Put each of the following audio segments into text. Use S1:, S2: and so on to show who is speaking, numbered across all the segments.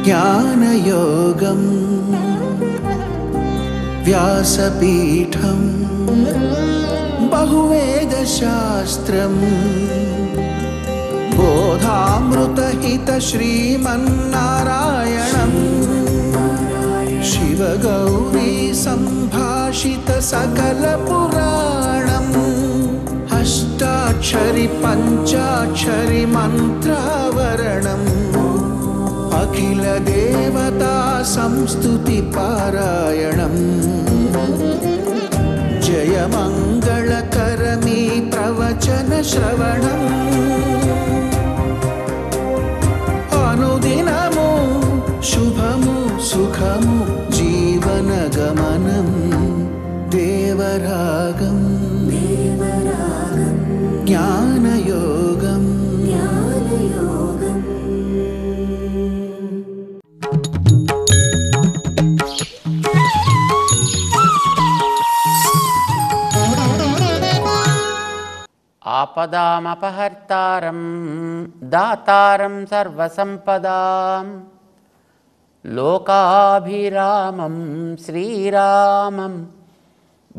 S1: జ్ఞానయోగం వ్యాసపీఠం బహువేదశాస్త్రం బోధామృతహిత శ్రీమన్నారాయణం శివగౌరీ సంభాషిత సకల పురాణం అష్టాక్షరి పంచాక్షరి మంత్రావరణం అఖిల దేవతా సంస్తుతి పారాయణం జయ మంగళకరమీ ప్రవచన శ్రవణం అనుదినము శుభము సుఖము జీవన గమనం దేవరాగం జ్ఞానయోగం
S2: ఆపదామపహర్తారం దాతారం సర్వసంపదాం లోకాభిరామం శ్రీరామం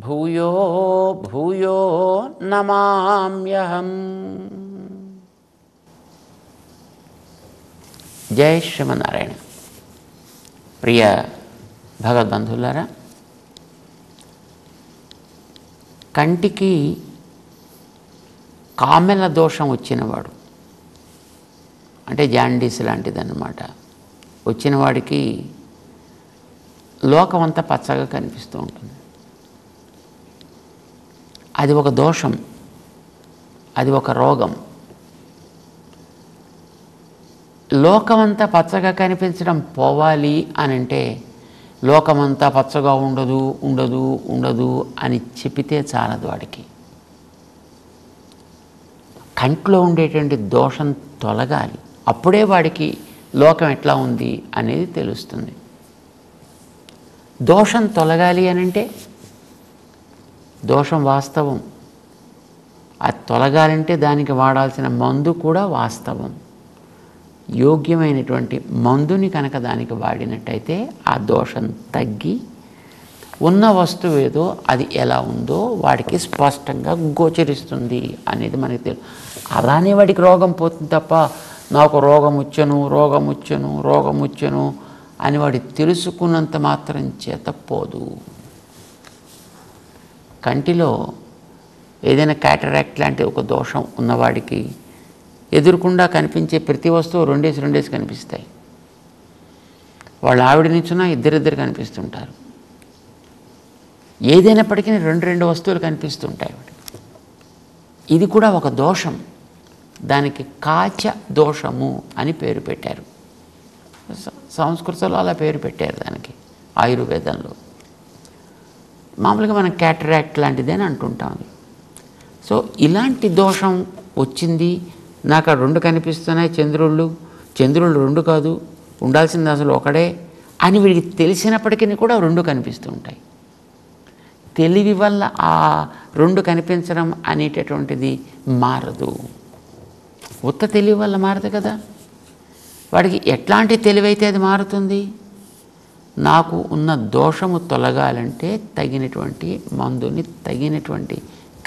S2: భూయో భూయో నమామ్యహం. జై శ్రీమన్నారాయణ. ప్రియ భగవద్బంధువులారా, కంటికి కామెల దోషం వచ్చినవాడు అంటే జాండీస్ లాంటిదన్నమాట. వచ్చిన వాడికి లోకమంతా పచ్చగా కనిపిస్తూ ఉంటుంది. అది ఒక దోషం, అది ఒక రోగం. లోకమంతా పచ్చగా కనిపించడం పోవాలి అని అంటే లోకమంతా పచ్చగా ఉండదు ఉండదు ఉండదు అని చెప్పితే చాలదు. వాడికి కంట్లో ఉండేటువంటి దోషం తొలగాలి. అప్పుడే వాడికి లోకం ఎట్లా ఉంది అనేది తెలుస్తుంది. దోషం తొలగాలి అని అంటే దోషం వాస్తవం, అది తొలగాలంటే దానికి వాడాల్సిన మందు కూడా వాస్తవం. యోగ్యమైనటువంటి మందుని కనుక దానికి వాడినట్టయితే ఆ దోషం తగ్గి ఉన్న వస్తువు ఏదో అది ఎలా ఉందో వాడికి స్పష్టంగా గోచరిస్తుంది అనేది మనకి తెలుసు. అలానే వాడికి రోగం పోతుంది తప్ప నాకు రోగం వచ్చను అని వాడి తెలుసుకున్నంత మాత్రం చేత పోదు. కంటిలో ఏదైనా క్యాటరాక్ట్ లాంటి ఒక దోషం ఉన్నవాడికి ఎదురుకుండా కనిపించే ప్రతి వస్తువు రెండేసి కనిపిస్తాయి. వాళ్ళ ఆవిడ నుంచున్నా ఇద్దరిద్దరు కనిపిస్తుంటారు. ఏదైనప్పటికీ రెండు వస్తువులు కనిపిస్తుంటాయి. ఇది కూడా ఒక దోషం. దానికి కాచ దోషము అని పేరు పెట్టారు. సంస్కృతంలో అలా పేరు పెట్టారు దానికి, ఆయుర్వేదంలో. మామూలుగా మనం క్యాటరాక్ట్ లాంటిది అని అంటుంటాం. సో ఇలాంటి దోషం వచ్చింది, నాకు ఆ రెండు కనిపిస్తున్నాయి, చంద్రుళ్ళు రెండు కాదు, ఉండాల్సింది అసలు ఒకడే అని వీడికి తెలిసినప్పటికీ కూడా రెండు కనిపిస్తూ ఉంటాయి. తెలివి వల్ల ఆ రెండు కనిపించడం అనేటటువంటిది మారదు. ఉత్త తెలివి వల్ల మారదు కదా. వాడికి ఎట్లాంటి తెలివైతే అది మారుతుంది. నాకు ఉన్న దోషము తొలగాలంటే తగినటువంటి మందుని తగినటువంటి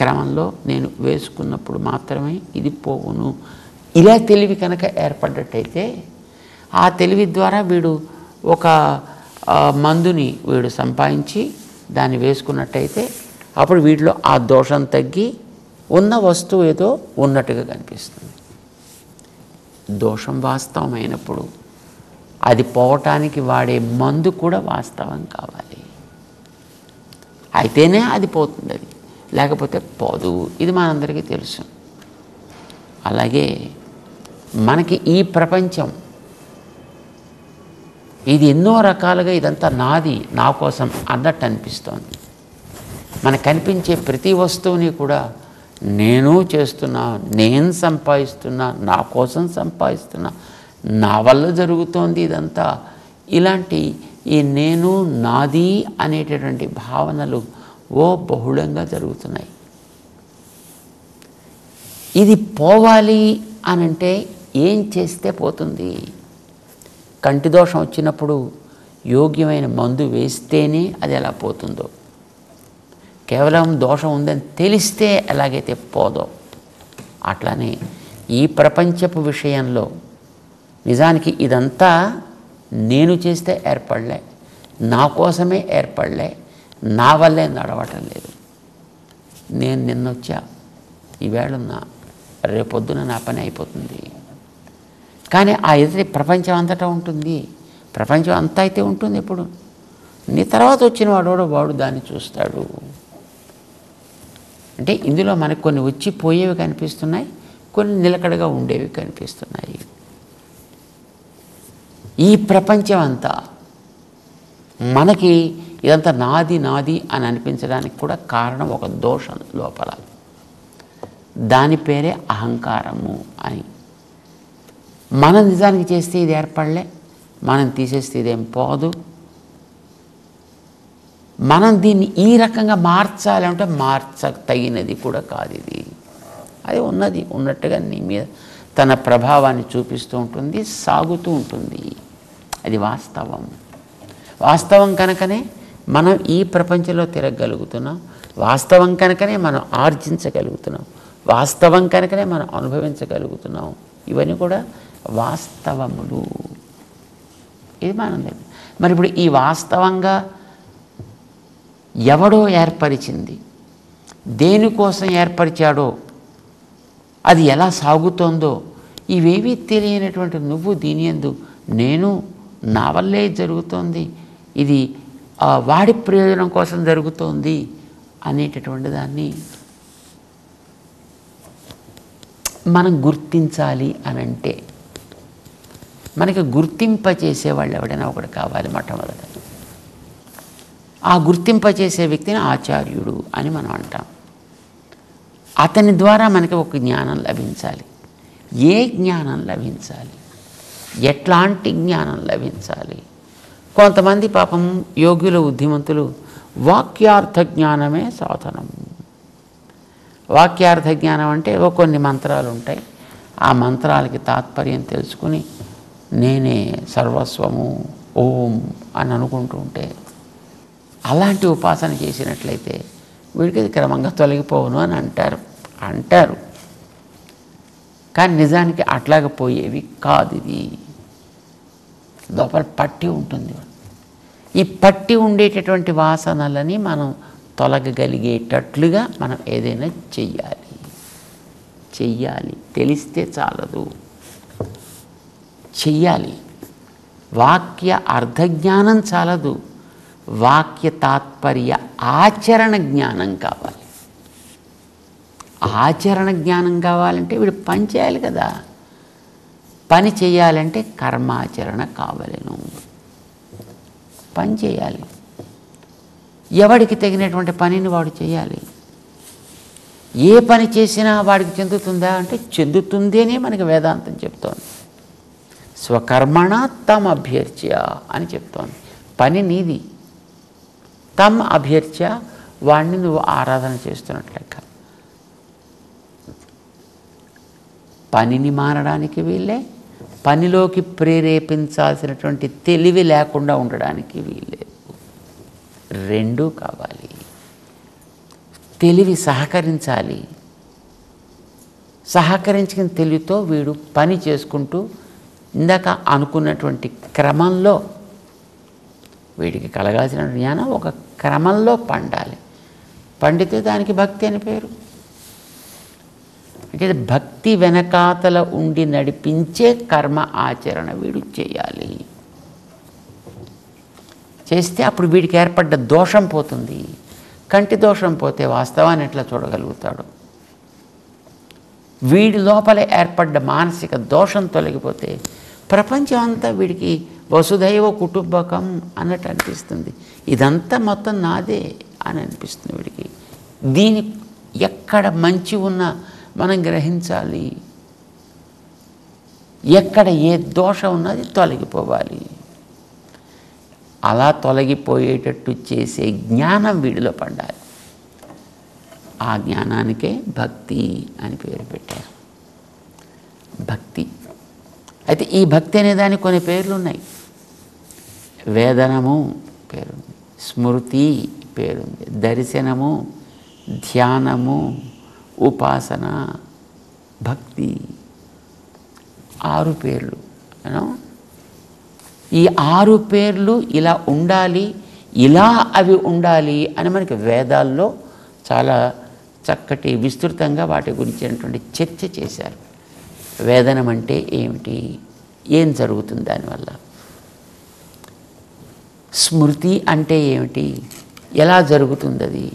S2: క్రమంలో నేను వేసుకున్నప్పుడు మాత్రమే ఇది పోవును. ఇలా తెలివి కనుక ఏర్పడ్డట్టయితే ఆ తెలివి ద్వారా వీడు ఒక మందుని వీడు సంపాదించి దాన్ని వేసుకున్నట్టయితే అప్పుడు వీటిలో ఆ దోషం తగ్గి ఉన్న వస్తువు ఏదో ఉన్నట్టుగా కనిపిస్తుంది. దోషం వాస్తవమైనప్పుడు అది పోవటానికి వాడే మందు కూడా వాస్తవం కావాలి. అయితేనే అది పోతుంది, అది లేకపోతే పోదు. ఇది మనందరికీ తెలుసు. అలాగే మనకి ఈ ప్రపంచం ఇది ఎన్నో రకాలుగా ఇదంతా నాది, నా కోసం అన్నట్టు అనిపిస్తోంది. మనకు కనిపించే ప్రతి వస్తువుని కూడా నేను చేస్తున్నా, నేను సంపాదిస్తున్నా, నా కోసం సంపాదిస్తున్నా, నా వల్ల జరుగుతోంది ఇదంతా. ఇలాంటి ఈ నేను నాది అనేటటువంటి భావనలు బహుళంగా జరుగుతున్నాయి. ఇది పోవాలి అనంటే ఏం చేస్తే పోతుంది? కంటి దోషం వచ్చినప్పుడు యోగ్యమైన మందు వేస్తేనే అది ఎలా పోతుందో, కేవలం దోషం ఉందని తెలిస్తే ఎలాగైతే పోదో, అట్లానే ఈ ప్రపంచపు విషయంలో నిజానికి ఇదంతా నేను చేస్తే ఏర్పడలే, నా కోసమే ఏర్పడలే, నా వల్లే నడవటం లేదు. నేను నిన్నొచ్చా, ఈవేళున్నా, రేపొద్దున నా పని అయిపోతుంది. కానీ ఆ ఎదుటి ప్రపంచం అంతటా ఉంటుంది, ప్రపంచం అంతా అయితే ఉంటుంది. ఎప్పుడు నీ తర్వాత వచ్చిన వాడు దాన్ని చూస్తాడు. అంటే ఇందులో మనకు కొన్ని వచ్చి పోయేవి కనిపిస్తున్నాయి, కొన్ని నిలకడగా ఉండేవి కనిపిస్తున్నాయి. ఈ ప్రపంచం అంతా మనకి ఇదంతా నాది నాది అని అనిపించడానికి కూడా కారణం ఒక దోషం లోపల, దాని పేరే అహంకారము అని. మనం నిజానికి చేస్తే ఇది ఏర్పడలే, మనం తీసేస్తే ఇదేం పోదు, మనం దీన్ని ఈ రకంగా మార్చాలంటే మార్చతగినది కూడా కాదు ఇది. అది ఉన్నది ఉన్నట్టుగా నీ మీద తన ప్రభావాన్ని చూపిస్తూ ఉంటుంది, సాగుతూ ఉంటుంది. అది వాస్తవం. వాస్తవం కనుకనే మనం ఈ ప్రపంచంలో తిరగగలుగుతున్నాం, వాస్తవం కనుకనే మనం ఆర్జించగలుగుతున్నాం, వాస్తవం కనుకనే మనం అనుభవించగలుగుతున్నాం. ఇవన్నీ కూడా వాస్తవములు. ఇది మనం లేదు. మరి ఇప్పుడు ఈ వాస్తవంగా ఎవడో ఏర్పరిచింది, దేనికోసం ఏర్పరిచాడో, అది ఎలా సాగుతోందో, ఇవేవీ తెలియనటువంటి నువ్వు దీని యందు నేను నా వల్లే జరుగుతోంది, ఇది వాడి ప్రయోజనం కోసం జరుగుతోంది అనేటటువంటి దాన్ని మనం గుర్తించాలి అని అంటే మనకి గుర్తింపచేసేవాళ్ళు ఎవడైనా ఒకటి కావాలి మొట్టమొదట. ఆ గుర్తింపచేసే వ్యక్తిని ఆచార్యుడు అని మనం అంటాం. అతని ద్వారా మనకి ఒక జ్ఞానం లభించాలి. ఏ జ్ఞానం లభించాలి, ఎట్లాంటి జ్ఞానం లభించాలి? కొంతమంది పాపం యోగ్యులు బుద్ధిమంతులు వాక్యార్థ జ్ఞానమే సాధనం. వాక్యార్థ జ్ఞానం అంటే కొన్ని మంత్రాలు ఉంటాయి, ఆ మంత్రాలకి తాత్పర్యం తెలుసుకుని నేనే సర్వస్వము ఓం అని అనుకుంటూ ఉంటే, అలాంటి ఉపాసన చేసినట్లయితే వీడికి అది క్రమంగా తొలగిపోవును అని అంటారు. కానీ నిజానికి అట్లాగే పోయేవి కాదు. ఇది లోపల పట్టి ఉంటుంది. ఈ పట్టి ఉండేటటువంటి వాసనలని మనం తొలగగలిగేటట్లుగా మనం ఏదైనా చెయ్యాలి. తెలిస్తే చాలదు, చెయ్యాలి. వాక్య అర్థజ్ఞానం చాలదు, వాక్య తాత్పర్య ఆచరణ జ్ఞానం కావాలి. ఆచరణ జ్ఞానం కావాలంటే వీడు పని చేయాలి కదా. పని చేయాలంటే కర్మాచరణ కావాలను, పని చేయాలి. ఎవడికి తగినటువంటి పనిని వాడు చేయాలి. ఏ పని చేసినా వాడికి చెందుతుందా అంటే చెందుతుంది అనే మనకి వేదాంతం చెప్తోంది. స్వకర్మణ తమ్ అభ్యర్చ్య అని చెప్తోంది. పని నీది, తమ్ అభ్యర్చ్య వాడిని నువ్వు ఆరాధన చేస్తున్నట్లు లెక్క. పనిని మానడానికి వీళ్ళే, పనిలోకి ప్రేరేపించాల్సినటువంటి తెలివి లేకుండా ఉండడానికి వీల్లేదు. రెండూ కావాలి. తెలివి సహకరించాలి. సహకరించిన తెలివితో వీడు పని చేసుకుంటూ ఇందాక అనుకున్నటువంటి క్రమంలో వీడికి కలగాల్సిన జ్ఞానం ఒక క్రమంలో పండాలి. పండితే దానికి భక్తి అని పేరు. అంటే భక్తి వెనకాతల ఉండి నడిపించే కర్మ ఆచరణ వీడు చేయాలి. చేస్తే అప్పుడు వీడికి ఏర్పడ్డ దోషం పోతుంది. కంటి దోషం పోతే వాస్తవాన్ని ఎట్లా చూడగలుగుతాడు? వీడి లోపల ఏర్పడ్డ మానసిక దోషం తొలగిపోతే ప్రపంచం అంతా వీడికి వసుధైవ కుటుంబకం అన్నట్టు అనిపిస్తుంది. ఇదంతా మొత్తం నాదే అని అనిపిస్తుంది వీడికి. దీని ఎక్కడ మంచి ఉన్నా మనం గ్రహించాలి, ఎక్కడ ఏ దోషం ఉన్నది తొలగిపోవాలి. అలా తొలగిపోయేటట్టు చేసే జ్ఞానం వీడిలో పండాలి. ఆ జ్ఞానానికే భక్తి అని పేరు పెట్టారు. భక్తి అయితే ఈ భక్తి అనే దానికి కొన్ని పేర్లు ఉన్నాయి. వేదనము పేరుంది, స్మృతి పేరుంది, దర్శనము, ధ్యానము, ఉపాసన, భక్తి, 6 పేర్లు. ఈ 6 పేర్లు ఇలా ఉండాలి, ఇలా అవి ఉండాలి అని మనకి వేదాల్లో చాలా చక్కటి విస్తృతంగా వాటి గురించినటువంటి చర్చ చేశారు. వేదనం అంటే ఏమిటి, ఏం జరుగుతుంది దానివల్ల, స్మృతి అంటే ఏమిటి, ఎలా జరుగుతుంది అది.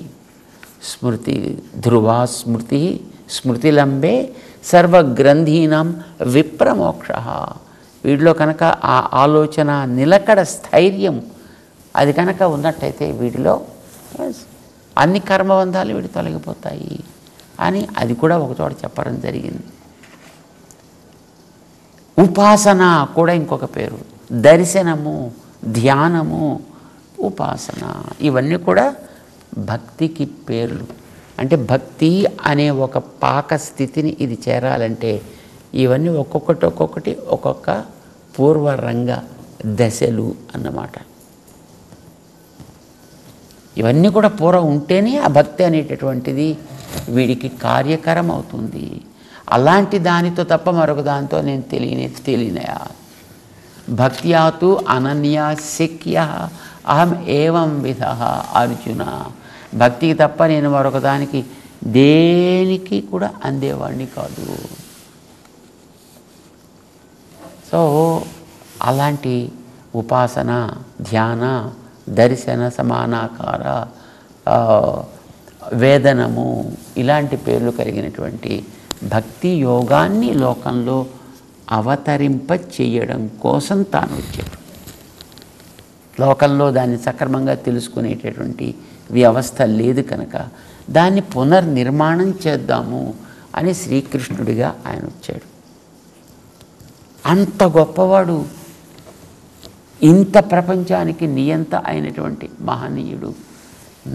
S2: స్మృతి ధ్రువా స్మృతి స్మృతిలంబే సర్వగ్రంథీనాం విప్రమోక్ష. వీడిలో కనుక ఆ ఆలోచన, నిలకడ స్థైర్యం అది కనుక ఉన్నట్టయితే వీడిలో అన్ని కర్మబంధాలు వీడి తొలగిపోతాయి అని అది కూడా ఒకచోట చెప్పడం జరిగింది. ఉపాసన కూడా ఇంకొక పేరు, దర్శనము, ధ్యానము, ఉపాసన, ఇవన్నీ కూడా భక్తికి పేర్లు. అంటే భక్తి అనే ఒక పాక స్థితిని ఇది చేరాలంటే ఇవన్నీ ఒక్కొక్కటి ఒక్కొక్క పూర్వరంగ దశలు అన్నమాట. ఇవన్నీ కూడా పూర్వం ఉంటేనే ఆ భక్తి అనేటటువంటిది వీడికి కార్యకరం అవుతుంది. అలాంటి దానితో తప్ప మరొక దానితో నేను తెలియనయా. భక్త్యాతు అనన్యా శక్య అహం ఏవం విధ అర్జున. భక్తికి తప్ప నేను మరొక దానికి దేనికి కూడా అందేవాడిని కాదు. సో అలాంటి ఉపాసన, ధ్యాన, దర్శన, సమానాకార, వేదనము ఇలాంటి పేర్లు కలిగినటువంటి భక్తి యోగాన్ని లోకంలో అవతరింప చేయడం కోసం తాను వచ్చాడు. లోకంలో దాన్ని సక్రమంగా తెలుసుకునేటటువంటి వ్యవస్థ లేదు కనుక దాన్ని పునర్నిర్మాణం చేద్దాము అని శ్రీకృష్ణుడిగా ఆయన వచ్చాడు. అంత గొప్పవాడు, ఇంత ప్రపంచానికి నియంత అయినటువంటి మహనీయుడు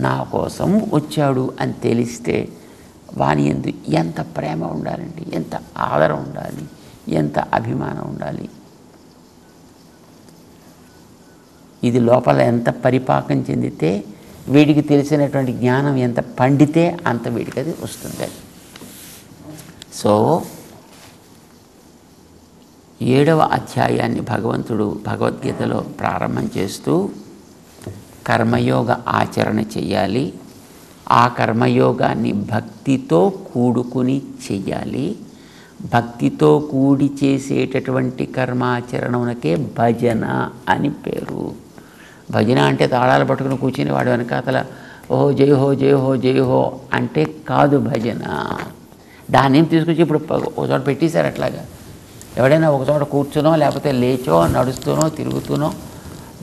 S2: నా కోసం వచ్చాడు అని తెలిస్తే వాని యందు ఎంత ప్రేమ ఉండాలండి, ఎంత ఆదరం ఉండాలి, ఎంత అభిమానం ఉండాలి. ఇది లోపల ఎంత పరిపాకం చెందితే వీడికి తెలిసినటువంటి జ్ఞానం ఎంత పండితే అంత వీడికి అది వస్తుంది. సో 7వ అధ్యాయాన్ని భగవంతుడు భగవద్గీతలో ప్రారంభం చేస్తూ కర్మయోగ ఆచరణ చెయ్యాలి, ఆ కర్మయోగాన్ని భక్తితో కూడుకుని చెయ్యాలి. భక్తితో కూడి చేసేటటువంటి కర్మాచరణకే భజన అని పేరు. భజన అంటే తాళాలు పట్టుకుని కూర్చుని వాడు వెనకాతల ఓహో జై హో జై హో జై హో అంటే కాదు భజన. దాన్ని ఏం తీసుకొచ్చి ఇప్పుడు ఒక చోట పెట్టేశారు. అట్లాగా ఎవడైనా ఒక చోట కూర్చునో లేకపోతే లేచో నడుస్తూనో తిరుగుతూనో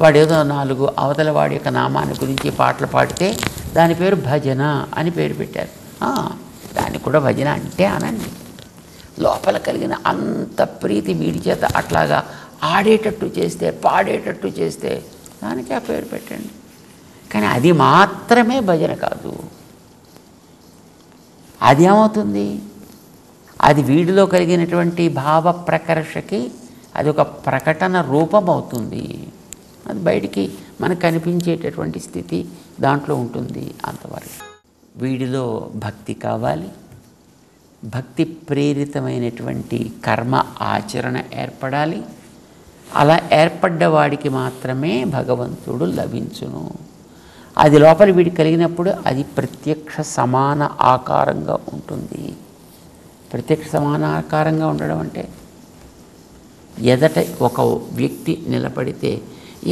S2: వాడు ఏదో 4 అవతల వాడి యొక్క నామాన్ని గురించి పాటలు పాడితే దాని పేరు భజన అని పేరు పెట్టారు. దాన్ని కూడా భజన అంటే అనండి. లోపల కలిగిన అంత ప్రీతి వీడి చేత అట్లాగా ఆడేటట్టు చేస్తే, పాడేటట్టు చేస్తే దానికి ఆ పేరు పెట్టండి. కానీ అది మాత్రమే భజన కాదు. అది ఏమవుతుంది, అది వీడిలో కలిగినటువంటి భావ ప్రకర్షకి అది ఒక ప్రకటన రూపం అవుతుంది. అది బయటికి మనకు కనిపించేటటువంటి స్థితి దాంట్లో ఉంటుంది. అంతవరకు వీడిలో భక్తి కావాలి, భక్తి ప్రేరితమైనటువంటి కర్మ ఆచరణ ఏర్పడాలి. అలా ఏర్పడ్డ వాడికి మాత్రమే భగవంతుడు లభించును. అది లోపల వీడికి కలిగినప్పుడు అది ప్రత్యక్ష సమాన ఆకారంగా ఉంటుంది. ప్రత్యక్ష సమాన ఆకారంగా ఉండడం అంటే ఎదట ఒక వ్యక్తి నిలబడితే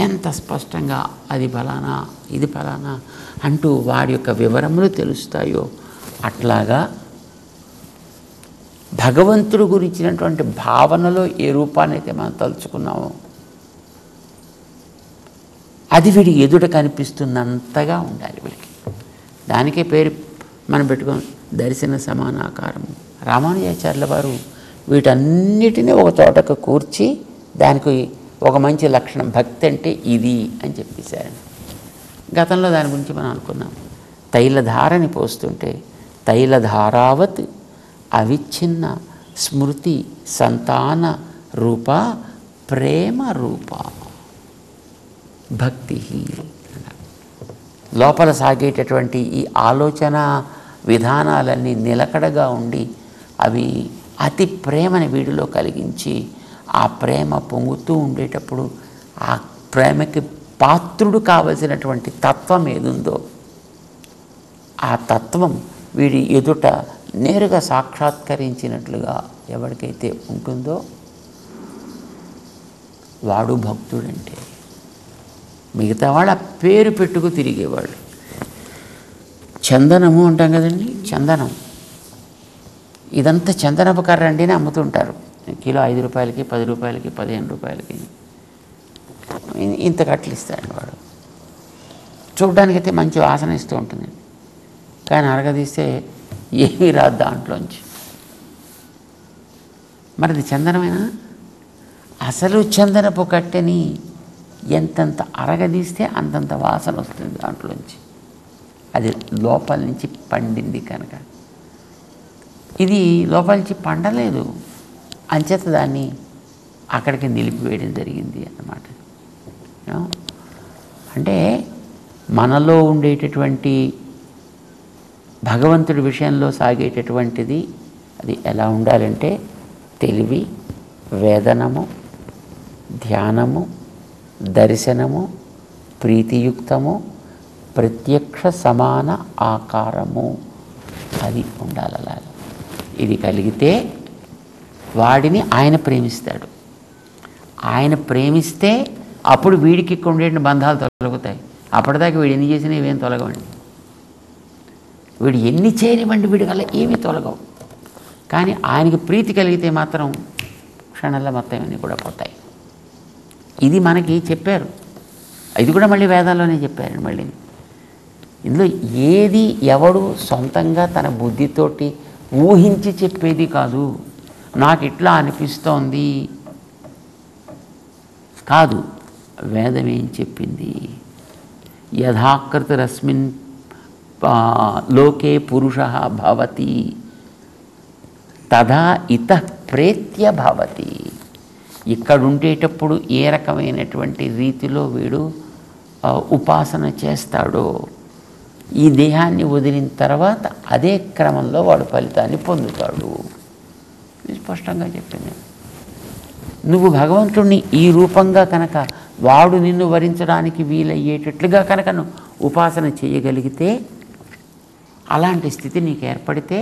S2: ఎంత స్పష్టంగా అది ఫలానా ఇది ఫలానా అంటూ వాడి యొక్క వివరములు తెలుస్తాయో అట్లాగా భగవంతుడు గురించినటువంటి భావనలో ఏ రూపాన్ని అయితే మనం తలుచుకున్నామో అది వీడికి ఎదుట కనిపిస్తున్నంతగా ఉండాలి వీడికి. దానికే పేరు మనం పెట్టుకోం దర్శన సమానాకారము. రామానుజాచార్యుల వారు వీటన్నిటినీ ఒక చోటకు కూర్చి దానికి ఒక మంచి లక్షణం భక్తి అంటే ఇది అని చెప్పేశారండి. గతంలో దాని గురించి మనం అనుకున్నాం. తైలధారని పోస్తుంటే తైలధారావత్ అవిచ్ఛిన్న స్మృతి సంతాన రూప ప్రేమ రూప భక్తి. లోపల సాగేటటువంటి ఈ ఆలోచన విధానాలన్నీ నిలకడగా ఉండి అవి అతి ప్రేమని వీడిలో కలిగించి ఆ ప్రేమ పొంగుతూ ఉండేటప్పుడు ఆ ప్రేమకి పాత్రుడు కావలసినటువంటి తత్వం ఏదుందో ఆ తత్వం వీడి ఎదుట నేరుగా సాక్షాత్కరించినట్లుగా ఎవరికైతే ఉంటుందో వాడు భక్తుడంటే. మిగతా వాడు ఆ పేరు పెట్టుకు తిరిగేవాడు. చందనము అంటాం కదండి, చందనం ఇదంతా చందనపు కర్ర అండిని అమ్ముతుంటారు. కిలో 5 రూపాయలకి 10 రూపాయలకి 15 రూపాయలకి ఇంత కట్లు ఇస్తాడు వాడు. చూడ్డానికైతే మంచి వాసన ఇస్తూ ఉంటుంది, కానీ అరగదీస్తే ఏమీ రాదు దాంట్లోంచి. మరి అది చందనమేనా? అసలు చందనపు కట్టెని ఎంతంత అరగదీస్తే అంతంత వాసన వస్తుంది దాంట్లోంచి. అది లోపల నుంచి పండింది కనుక. ఇది లోపల నుంచి పండలేదు, అంచేత దాన్ని అక్కడికి నిలిపివేయడం జరిగింది అన్నమాట. అంటే మనలో ఉండేటటువంటి భగవంతుడి విషయంలో సాగేటటువంటిది అది ఎలా ఉండాలంటే తెలివి, వేదనము, ధ్యానము, దర్శనము, ప్రీతియుక్తము, ప్రత్యక్ష సమాన ఆకారము అది ఉండాలి. అలా ఇది కలిగితే వాడిని ఆయన ప్రేమిస్తాడు. ఆయన ప్రేమిస్తే అప్పుడు వీడికి ఉండే బంధాలు తొలగుతాయి. అప్పటిదాకా వీడు ఎన్ని చేసినా ఇవేం తొలగవండి. వీడు ఎన్ని చేయనివ్వండి వీడి వల్ల ఏమీ తొలగవు. కానీ ఆయనకి ప్రీతి కలిగితే మాత్రం క్షణంలో మొత్తం ఇవన్నీ కూడా పోతాయి. ఇది మనకి చెప్పారు. ఇది కూడా మళ్ళీ వేదాల్లోనే చెప్పారు. మళ్ళీ ఇందులో ఏది ఎవడు సొంతంగా తన బుద్ధితోటి ఊహించి చెప్పేది కాదు. నాకు ఇట్లా అనిపిస్తోంది కాదు, వేదం ఏం చెప్పింది. యథాకృతరస్మిన్ లోకే పురుష భవతి తదా ఇతః ప్రేత్య భవతి. ఇక్కడుండేటప్పుడు ఏ రకమైనటువంటి రీతిలో వీడు ఉపాసన చేస్తాడో ఈ దేహాన్ని వదిలిన తర్వాత అదే క్రమంలో వాడు ఫలితాన్ని పొందుతాడు. ఇది స్పష్టంగా చెప్పింది. నువ్వు భగవంతుడిని ఈ రూపంగా కనుక వాడు నిన్ను వరించడానికి వీలయ్యేటట్లుగా కనుక నువ్వు ఉపాసన చేయగలిగితే, అలాంటి స్థితి నీకు ఏర్పడితే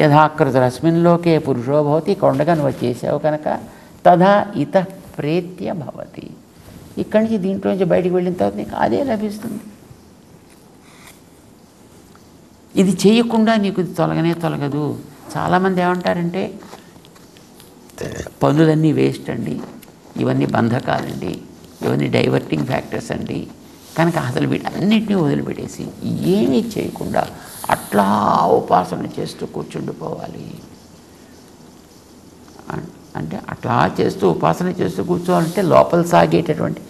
S2: యథాకృతరస్మిన్లోకే పురుషో భవతి, కొండగా నువ్వు చేసావు కనుక తదా ఇతః ప్రేత్య భవతి. ఇక్కడి నుంచి దీంట్లో నుంచి బయటికి వెళ్ళిన తర్వాత నీకు అదే లభిస్తుంది. ఇది చేయకుండా నీకు తొలగనే తొలగదు. చాలామంది ఏమంటారంటే పనులన్నీ వేస్ట్ అండి, ఇవన్నీ బంధకాలండి, ఇవన్నీ డైవర్టింగ్ ఫ్యాక్టర్స్ అండి, కనుక అసలు వీటన్నిటినీ వదిలిపెట్టేసి ఏమీ చేయకుండా అట్లా ఉపాసన చేస్తూ కూర్చుండిపోవాలి. అంటే అట్లా చేస్తూ ఉపాసన చేస్తూ కూర్చోవాలంటే లోపల సాగేటటువంటి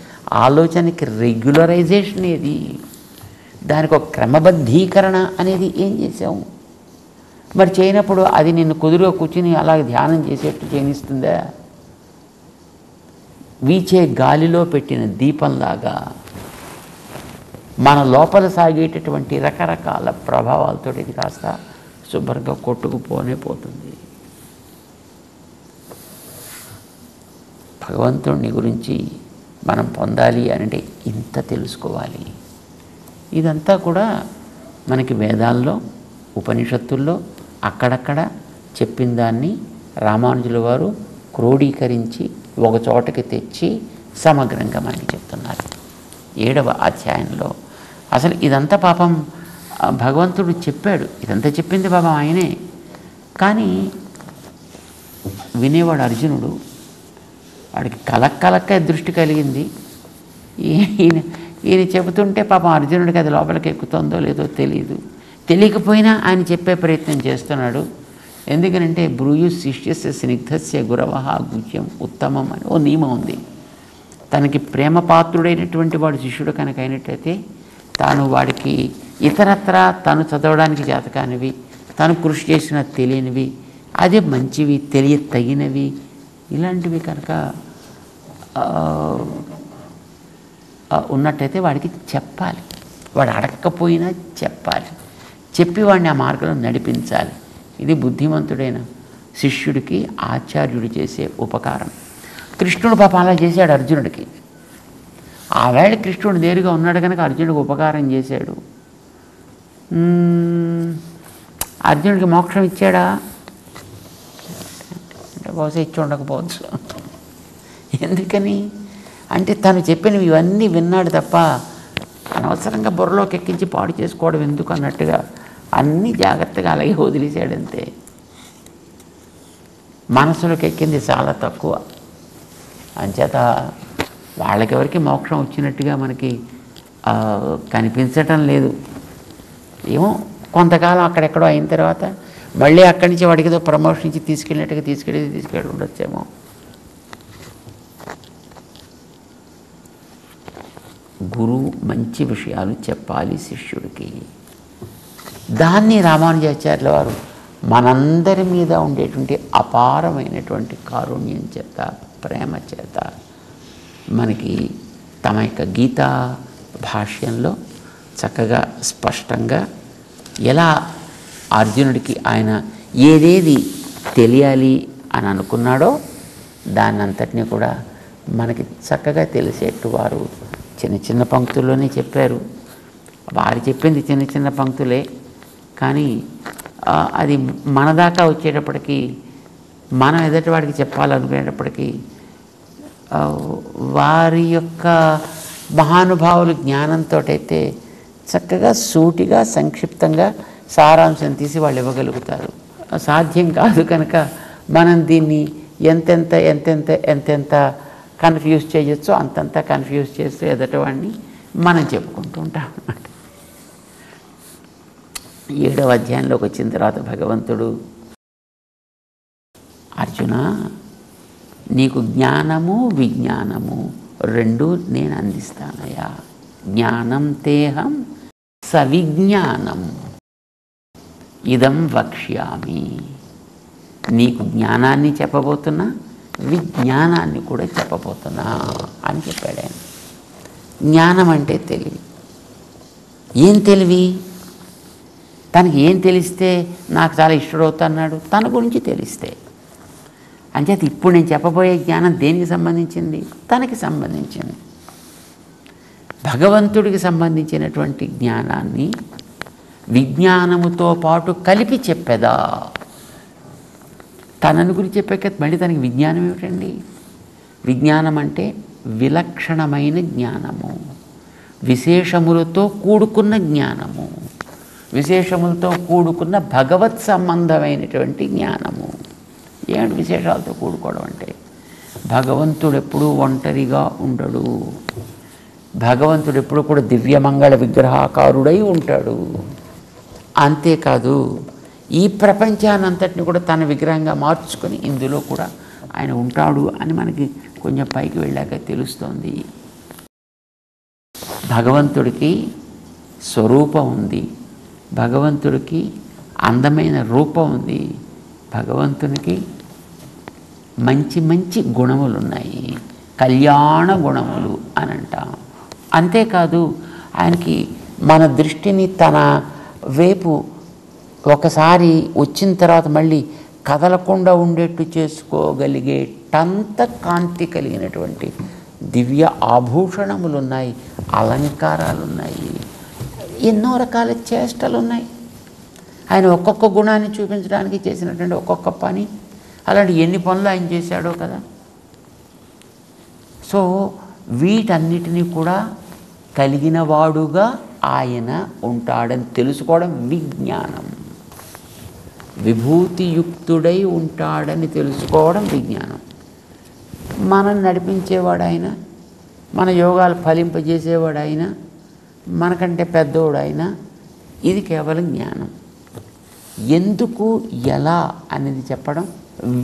S2: ఆలోచనకి రెగ్యులరైజేషన్ ఏది, దానికి ఒక క్రమబద్ధీకరణ అనేది ఏం చేసాము. మరి చేయనప్పుడు అది నిన్ను కుదురుగా కూర్చుని అలాగే ధ్యానం చేసేట్టు చేయనిస్తుందా? వీచే గాలిలో పెట్టిన దీపంలాగా మన లోపల సాగేటటువంటి రకరకాల ప్రభావాలతో ఇది కాస్త శుభ్రంగా కొట్టుకుపోనే పోతుంది. భగవంతుడిని గురించి మనం పొందాలి అంటే ఇంత తెలుసుకోవాలి. ఇదంతా కూడా మనకి వేదాల్లో, ఉపనిషత్తుల్లో అక్కడక్కడ చెప్పిన దాన్ని రామానుజుల వారు క్రోడీకరించి ఒక చోటకి తెచ్చి సమగ్రంగా మనకి చెప్తున్నారు 7వ అధ్యాయంలో. అసలు ఇదంతా పాపం భగవంతుడు చెప్పాడు, ఇదంతా చెప్పింది పాపం ఆయనే. కానీ వినేవాడు అర్జునుడు. వాడికి కలక్క దృష్టి కలిగింది. ఈయన చెబుతుంటే పాపం అర్జునుడికి అది లోపలికి ఎక్కుతుందో లేదో తెలియదు. తెలియకపోయినా ఆయన చెప్పే ప్రయత్నం చేస్తున్నాడు. ఎందుకనంటే బ్రూయు శిష్యస్య స్నిగ్ధస్య గురవః గుహ్యం ఉత్తమం అని ఓ నియమం ఉంది. తనకి ప్రేమపాత్రుడైనటువంటి వాడు శిష్యుడు కనుక అయినట్టయితే తాను వాడికి ఇతరత్రా తను చదవడానికి చేతకానివి, తను కృషి చేసిన తెలియనివి, అదే మంచివి తెలియ తగినవి ఇలాంటివి కనుక ఉన్నట్టయితే వాడికి చెప్పాలి, వాడు అడగకపోయినా చెప్పాలి, చెప్పి వాడిని ఆ మార్గంలో నడిపించాలి. ఇది బుద్ధిమంతుడైన శిష్యుడికి ఆచార్యుడు చేసే ఉపకారం. కృష్ణుడు పాపం అలా చేశాడు అర్జునుడికి. ఆవేళ కృష్ణుడు నేరుగా ఉన్నాడు కనుక అర్జునుడికి ఉపకారం చేశాడు. అర్జునుడికి మోక్షం ఇచ్చాడా అంటే బహుశా ఇచ్చి ఉండకపోవచ్చు. ఎందుకని అంటే తను చెప్పినవి ఇవన్నీ విన్నాడు తప్ప అనవసరంగా బుర్రలోకి ఎక్కించి పాడు చేసుకోవడం ఎందుకు అన్నట్టుగా అన్నీ జాగ్రత్తగా అలాగే వదిలేశాడంతే. మనసులోకి ఎక్కింది చాలా తక్కువ. అంచేత వాళ్ళకెవరికి మోక్షం వచ్చినట్టుగా మనకి కనిపించటం లేదు. ఏమో కొంతకాలం అక్కడెక్కడో అయిన తర్వాత మళ్ళీ అక్కడి నుంచి వాడికి ఏదో ప్రమోషన్ ఇచ్చి తీసుకెళ్ళినట్టుగా తీసుకెళ్ళి ఉండొచ్చేమో. గురువు మంచి విషయాలు చెప్పాలి శిష్యుడికి. దాన్ని రామానుజాచార్యుల వారు మనందరి మీద ఉండేటువంటి అపారమైనటువంటి కారుణ్యం చేత, ప్రేమ చేత మనకి తమ యొక్క గీతా భాష్యంలో చక్కగా స్పష్టంగా ఎలా అర్జునుడికి ఆయన ఏదేది తెలియాలి అని అనుకున్నాడో దాన్నంతటినీ కూడా మనకి చక్కగా తెలిసేట్టు వారు చిన్న చిన్న పంక్తుల్లోనే చెప్పారు. వారు చెప్పింది చిన్న చిన్న పంక్తులే, కానీ అది మన దాకా వచ్చేటప్పటికి మనం ఎదుటి వాడికి చెప్పాలనుకునేటప్పటికీ వారి యొక్క మహానుభావులు జ్ఞానంతో అయితే చక్కగా సూటిగా సంక్షిప్తంగా సారాంశం తీసి వాళ్ళు ఇవ్వగలుగుతారు. సాధ్యం కాదు కనుక మనం దీన్ని ఎంతెంత కన్ఫ్యూజ్ చేయొచ్చో అంతంత కన్ఫ్యూజ్ చేస్తూ ఎదటవాడిని మనం చెప్పుకుంటూ ఉంటాం అన్నమాట. 7వ అధ్యాయంలోకి వచ్చిన తర్వాత భగవంతుడు, అర్జున నీకు జ్ఞానము విజ్ఞానము రెండూ నేను అందిస్తానయ్యా. జ్ఞానం తేహం సవిజ్ఞానం ఇదం వక్ష్యామి. నీకు జ్ఞానాన్ని చెప్పబోతున్నా, విజ్ఞానాన్ని కూడా చెప్పబోతున్నా అని చెప్పాడు ఆయన. జ్ఞానం అంటే తెలివి. ఏం తెలివి? తనకి ఏం తెలిస్తే నాకు చాలా ఇష్టడవుతున్నాడు? తన గురించి తెలిస్తే. అంచేత ఇప్పుడు నేను చెప్పబోయే జ్ఞానం దేనికి సంబంధించింది? తనకి సంబంధించింది. భగవంతుడికి సంబంధించినటువంటి జ్ఞానాన్ని విజ్ఞానముతో పాటు కలిపి చెప్పేదా. తనని గురించి చెప్పాక మళ్ళీ తనకి విజ్ఞానం ఏమిటండి? విజ్ఞానం అంటే విలక్షణమైన జ్ఞానము, విశేషములతో కూడుకున్న జ్ఞానము, విశేషములతో కూడుకున్న భగవత్ సంబంధమైనటువంటి జ్ఞానము. ఏమిటి విశేషాలతో కూడుకోవడం అంటే? భగవంతుడు ఎప్పుడూ ఒంటరిగా ఉండడు. భగవంతుడు ఎప్పుడు కూడా దివ్యమంగళ విగ్రహాకారుడై ఉంటాడు. అంతేకాదు ఈ ప్రపంచానంతటిని కూడా తన విగ్రహంగా మార్చుకొని ఇందులో కూడా ఆయన ఉంటాడు అని మనకి కొంచెం పైకి వెళ్ళాక తెలుస్తోంది. భగవంతుడికి స్వరూపం ఉంది, భగవంతుడికి అందమైన రూపం ఉంది, భగవంతునికి మంచి మంచి గుణములు ఉన్నాయి, కళ్యాణ గుణములు అని అంటాం. అంతేకాదు ఆయనకి మన దృష్టిని తన వైపు ఒకసారి వచ్చిన తర్వాత మళ్ళీ కదలకుండా ఉండేట్టు చేసుకోగలిగేటంత కాంతి కలిగినటువంటి దివ్య ఆభూషణములు ఉన్నాయి, అలంకారాలు ఉన్నాయి, ఎన్నో రకాల చేష్టలు ఉన్నాయి. ఆయన ఒక్కొక్క గుణాన్ని చూపించడానికి చేసినటువంటి ఒక్కొక్క పని, అలాంటి ఎన్ని పనులు ఆయన చేశాడో కదా. సో వీటన్నిటినీ కూడా కలిగిన వాడుగా ఆయన ఉంటాడని తెలుసుకోవడం విజ్ఞానం. విభూతియుక్తుడై ఉంటాడని తెలుసుకోవడం విజ్ఞానం. మనం నడిపించేవాడు ఆయన, మన యోగాలు ఫలింపజేసేవాడు ఆయన, మనకంటే పెద్దోడు ఆయన. ఇది కేవలం జ్ఞానం. ఎందుకు ఎలా అనేది చెప్పడం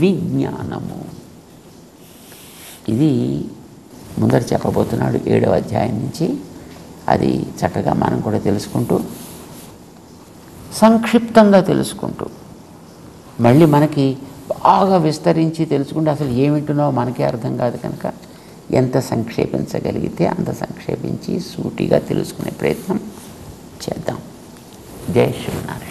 S2: విజ్ఞానము. ఇది ముందర చెప్పబోతున్నాడు 7వ అధ్యాయం నుంచి. అది చక్కగా మనం కూడా తెలుసుకుంటూ సంక్షిప్తంగా తెలుసుకుంటూ మళ్ళీ మనకి బాగా విస్తరించి తెలుసుకుంటే అసలు ఏమింటున్నావో మనకే అర్థం కాదు కనుక ఎంత సంక్షేపించగలిగితే అంత సంక్షేపించి సూటిగా తెలుసుకునే ప్రయత్నం చేద్దాం. జై శ్రీనారాయణ.